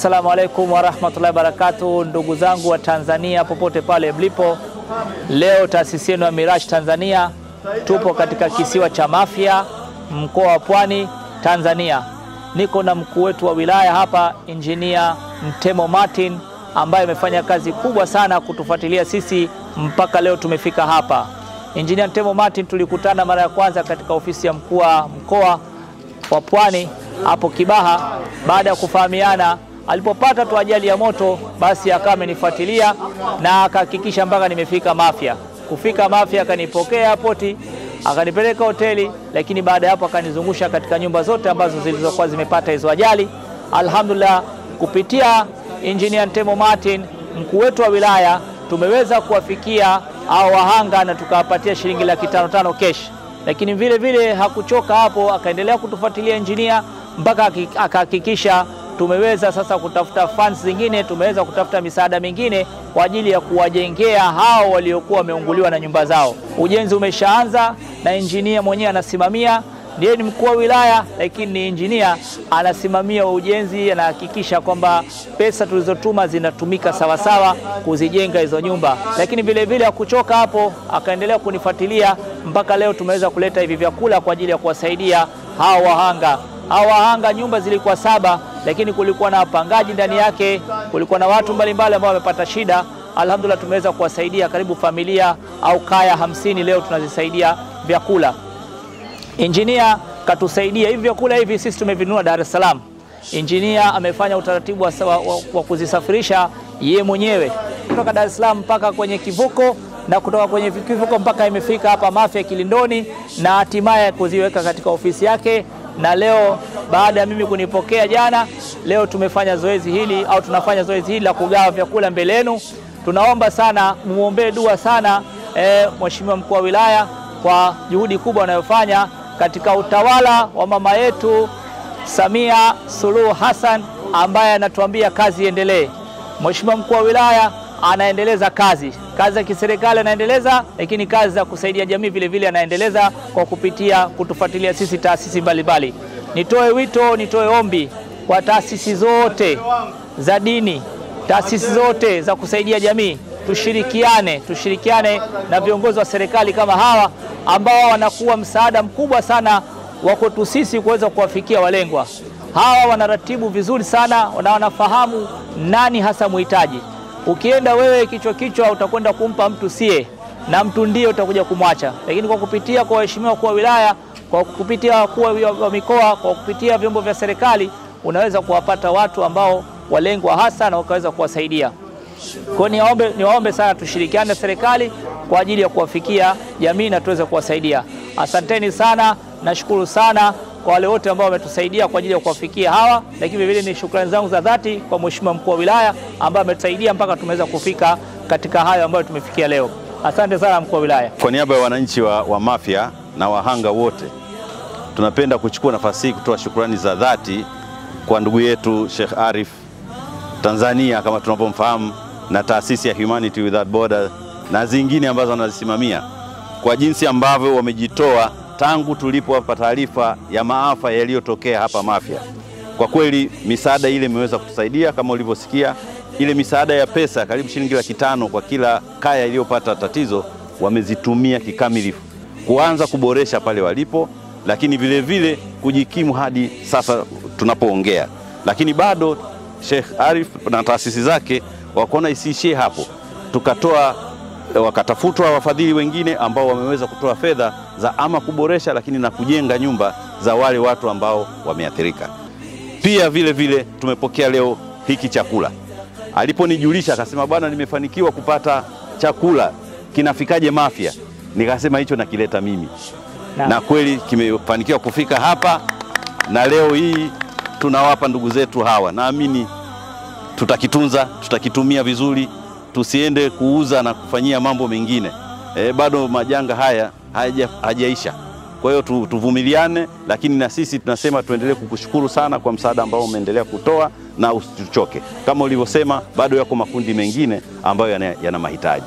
Assalamu alaikum wa rahmatullahi wa barakatuh, ndugu zangu wa Tanzania popote pale mlipo. Leo taasisi yenu ya Miraj Tanzania tupo katika kisiwa cha Mafia, mkoa wa Pwani, Tanzania. Niko na mkuu wetu wa wilaya hapa, Engineer Ntemo Martin, ambaye amefanya kazi kubwa sana kutufuatilia sisi mpaka leo tumefika hapa. Engineer Ntemo Martin tulikutana mara ya kwanza katika ofisi ya mkuu wa mkoa wa Pwani hapo Kibaha. Baada ya kufahamiana, alipopata tu ajali ya moto, basi akawa amenifuatilia na akahakikisha mpaka nimefika Mafia. Kufika Mafia akanipokea airport, akanipeleka hoteli, lakini baada ya hapo akanizungusha katika nyumba zote ambazo zilizokuwa zimepata hizo ajali. Alhamdulillah, kupitia Engineer Ntemo Martin, mkuu wetu wa wilaya, tumeweza kuwafikia hao wahanga na tukawapatia shilingi 500,000 cash. Lakini vile vile hakuchoka hapo, akaendelea kutufuatilia engineer mpaka akahakikisha tumeweza sasa kutafuta funds zingine, tumeweza kutafuta misaada mingine kwa ajili ya kuwajengea hao waliokuwa wameunguliwa na nyumba zao. Ujenzi umeshaanza na engineer mwenyewe anasimamia, ndiye ni mkuu wa wilaya, lakini ni engineer anasimamia ujenzi, anahakikisha kwamba pesa tulizotuma zinatumika sawa sawa kuzijenga hizo nyumba. Lakini vile vile hakuchoka hapo, akaendelea kunifuatilia mpaka leo tumeweza kuleta hivi vyakula kwa ajili ya kuwasaidia hao wahanga. Hao wahanga nyumba zilikuwa 7, lakini kulikuwa na wapangaji ndani yake, kulikuwa na watu mbalimbali ambao wamepata shida. Alhamdulillah, tumeweza kuwasaidia karibu familia au kaya 50 leo tunazisaidia vyakula. Engineer katusaidia hivi vyakula hivi, sisi tumevinunua Dar es Salaam. Engineer amefanya utaratibu wa kuzisafirisha yeye mwenyewe kutoka Dar es Salaam mpaka kwenye kivuko, na kutoka kwenye kivuko mpaka imefika hapa Mafia Kilindoni, na hatimaye kuziweka katika ofisi yake. Na leo baada ya mimi kunipokea jana, leo tumefanya zoezi hili au tunafanya zoezi hili la kugawa vyakula mbele yenu. Tunaomba sana muombe dua sana Mheshimiwa mkuu wa wilaya kwa juhudi kubwa anayofanya katika utawala wa mama yetu Samia Suluhu Hassan, ambaye anatuambia kazi iendelee. Mheshimiwa mkuu wa wilaya anaendeleza kazi za kiserikali anaendeleza, lakini kazi za kusaidia jamii vile vile anaendeleza kwa kupitia kutufuatilia sisi taasisi mbalimbali. Nitoe wito, nitoe ombi kwa taasisi zote za dini, taasisi zote za kusaidia jamii, tushirikiane na viongozi wa serikali kama hawa ambao wanakuwa msaada mkubwa sana wa kwetu sisi kuweza kuwafikia walengwa. Hawa wanaratibu vizuri sana na wanafahamu nani hasa muhitaji. Ukienda wewe kichwa utakwenda kumpa mtu sie, na mtu ndiye utakuja kumwacha. Lakini kwa kupitia kwa waheshimiwa kwa wilaya, kwa kupitia wakuu wa mikoa, kwa kupitia vyombo vya serikali, unaweza kuwapata watu ambao walengwa hasa na ukaweza kuwasaidia. Kwa niwaombe sana tushirikiane na serikali kwa ajili ya kuwafikia jamii na tuweze kuwasaidia. Asanteni sana, nashukuru sana kwa wale wote ambao wametusaidia kwa ajili ya kuwafikia hawa, lakini vile ni shukrani zangu za dhati kwa Mheshimiwa mkuu wa wilaya ambaye ametusaidia mpaka tumeweza kufika katika hayo ambayo tumefikia leo. Asante sana mkuu wa wilaya. Kwa niaba ya wananchi wa Mafia na wahanga wote, tunapenda kuchukua nafasi hii kutoa shukrani za dhati kwa ndugu yetu Sheikh Arif Tanzania kama tunapomfahamu, na taasisi ya Humanity Without Borders na zingine ambazo wanazisimamia, kwa jinsi ambavyo wamejitoa tangu tulipowapa taarifa ya maafa yaliyotokea hapa Mafia. Kwa kweli misaada ile imeweza kutusaidia kama ulivyosikia. Ile misaada ya pesa karibu shilingi 500,000 kwa kila kaya iliyopata tatizo wamezitumia kikamilifu kuanza kuboresha pale walipo, lakini vile vile kujikimu hadi sasa tunapoongea. Lakini bado Sheikh Arif na taasisi zake wakaona isiishie hapo, wakatafutwa wafadhili wengine ambao wameweza kutoa fedha za ama kuboresha lakini na kujenga nyumba za wale watu ambao wameathirika. Pia vile vile tumepokea leo hiki chakula. Aliponijulisha akasema, bwana, nimefanikiwa kupata chakula, kinafikaje Mafia? Nikasema hicho nakileta mimi. Na kweli kimefanikiwa kufika hapa, na leo hii tunawapa ndugu zetu hawa. Naamini tutakitunza, tutakitumia vizuri, tusiende kuuza na kufanyia mambo mengine. Bado majanga haya hajaisha. Kwa hiyo tuvumiliane, lakini na sisi tunasema tuendelee kukushukuru sana kwa msaada ambao umeendelea kutoa, na usituchoke. Kama ulivyosema, bado yako makundi mengine ambayo yana mahitaji.